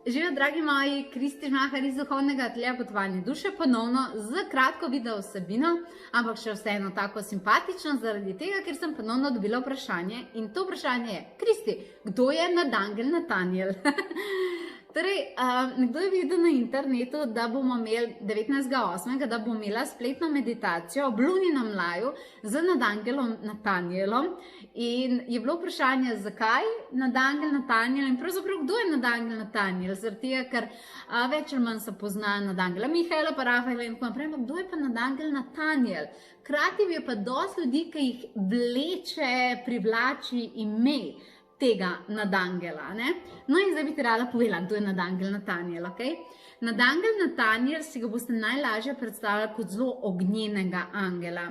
Živijo, dragi moji, Kristi Žmahar iz duhovnega ateljeja Potovanje duše, ponovno z kratko video vsebino, ampak še vseeno tako simpatično, zaradi tega, ker sem ponovno dobila vprašanje in to vprašanje je: Kristi, kdo je nadangel Natanijel? Torej, nekdo je videl na internetu, da bomo imeli 19.8., da bomo imela spletno meditacijo ob luninem laju z nadangelom Natanijelom in je bilo vprašanje, zakaj nadangel Natanijel in pravzaprav kdo je nadangel Natanijel, zaradi tega, ker več ali manj se pozna nadangela Mihaela, pa Rafaela in tako naprej, ampak kdo je pa nadangel Natanijel? Krati je pa dosti ljudi, ki jih vleče, privlači ime tega nadangela, ne? No in zdaj bi ti rada povedala, kdo je nadangel Natanijel, ok? Nadangel Natanijel si ga boste najlažje predstavljali kot zelo ognjenega angela.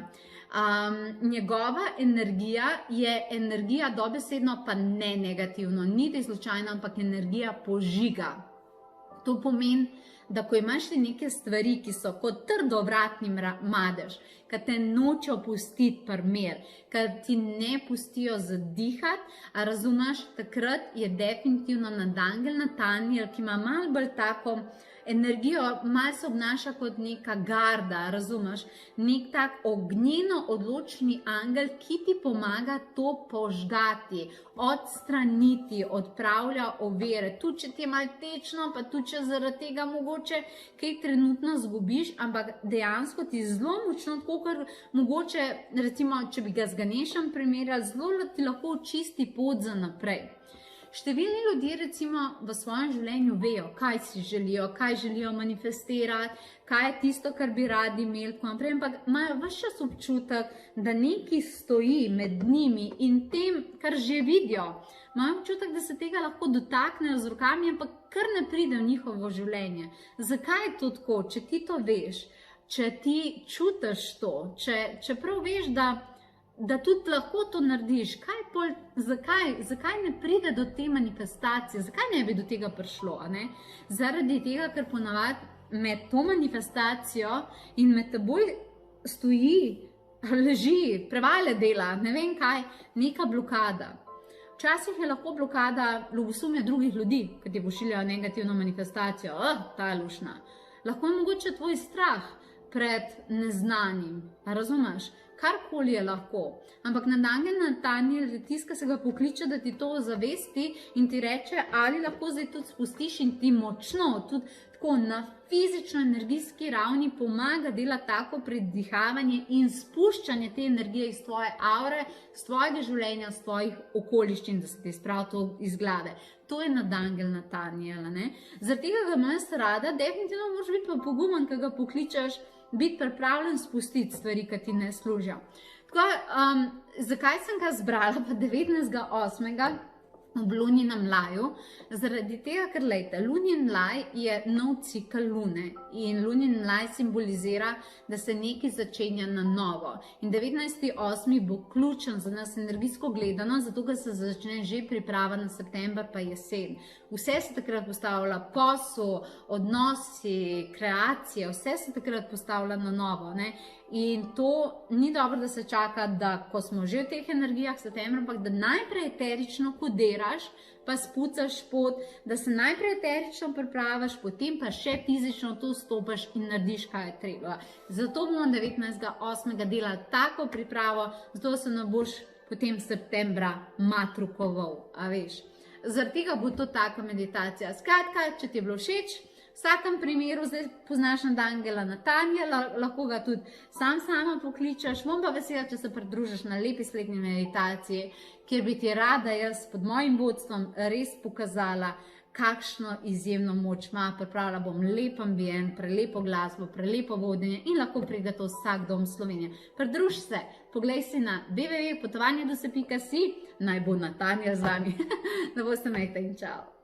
Njegova energija je energija dobesedno pa ne negativno, niti slučajno, ampak energija požiga. To pomeni, da ko imaš ti neke stvari, ki so kot trdovratni madež, ki te nočejo pustiti pri miru, ki ti ne pustijo zadihati, a razumeš, takrat je definitivno nadangel Natanijel, ki ima malo bolj tako energijo, malo se obnaša kot neka garda, razumeš, nek tak ognjeno odločni angel, ki ti pomaga to požgati, odstraniti, odpravlja ovire, tudi če ti je malo tečno, pa tudi če zaradi tega mogoče kaj trenutno zgubiš, ampak dejansko ti zelo močno, tako kot mogoče, recimo, če bi ga z Ganešem primerjali, zelo ti lahko očisti pot za naprej. Številni ljudje recimo v svojem življenju vejo, kaj si želijo, kaj želijo manifestirati, kaj je tisto, kar bi radi imeli, ampak imajo ves čas občutek, da nekaj stoji med njimi in tem, kar že vidijo. Imajo občutek, da se tega lahko dotaknejo z rokami, ampak kar ne pride v njihovo življenje. Zakaj je to tako? Če ti to veš, če ti čutiš to, če prav veš, da tudi lahko to narediš, zakaj ne pride do te manifestacije, zakaj ne bi do tega prišlo? Zaradi tega, ker ponavadi med to manifestacijo in med teboj stoji, leži, prevale dela, ne vem kaj, neka blokada. Včasih je lahko blokada ljubosumja drugih ljudi, ki ti pošiljajo negativno manifestacijo, ta je lušna. Lahko je mogoče tvoj strah pred neznanim, razumeš? Karkoli je lahko, ampak nadangel Natanijel je tisti, ki se ga pokliče, da ti to zavesti in ti reče, ali lahko zdaj tudi spustiš in ti močno, tudi tako na fizično-energijski ravni pomaga delati tako predihavanje in spuščanje te energije iz tvoje aure, iz tvojega življenja, iz tvojih okoliščin, da se ti spravi to iz glave. To je nadangel Natanijela, ne? Zaradi tega ga imaš rada, definitivno moraš biti pa pogumen, ko ga pokličeš, biti pripravljen spustiti stvari, ki ti ne služijo. Tako, zakaj sem ga zbrala pa 19.8. ob luninem laju? Zaradi tega, ker lejte, lunin laj je nov cikl lune in lunin laj simbolizira, da se nekaj začenja na novo. In 19.8. bo ključen za nas energijsko gledano, zato ker se začne že priprava na september pa jesen. Vse se takrat postavlja, posel, odnosi, kreacije, vse se takrat postavlja na novo, ne? In to ni dobro, da se čaka, da ko smo že v teh energijah septembra, ampak da najprej eterično kodiraš, pa spucaš pot, da se najprej eterično pripraviš, potem pa še fizično to stopiš in narediš, kaj je treba. Zato bomo 19.8. delali tako pripravo, zato se ne boš potem septembra matrukoval, a veš. Zaradi tega bo to taka meditacija. Skratka, če ti je bilo všeč, v vsakem primeru zdaj poznaš nadangela Natanijela, lahko ga tudi sama pokličeš. Bom pa vesela, če se pridružiš na lepi spletni meditaciji, kjer bi ti rada jaz pod mojim vodstvom res pokazala, kakšno izjemno moč ima. Pripravila bom lep ambient, prelepo glasbo, prelepo vodenje in lahko pride to vsak dom Slovenije. Pridruž se, poglej si na www.potovanjeduse.si, naj bo Natanijel z vami. Da boste imejte in čao.